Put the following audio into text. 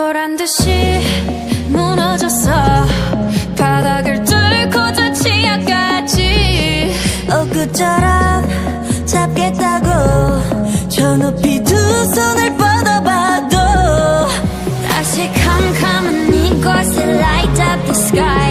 보란 듯이 무너졌어. 바닥을 뚫고 저 치아까지 엊그처럼 잡겠다고 저 높이 두 손을 뻗어봐도 다시 캄캄한 이곳에 light up the sky.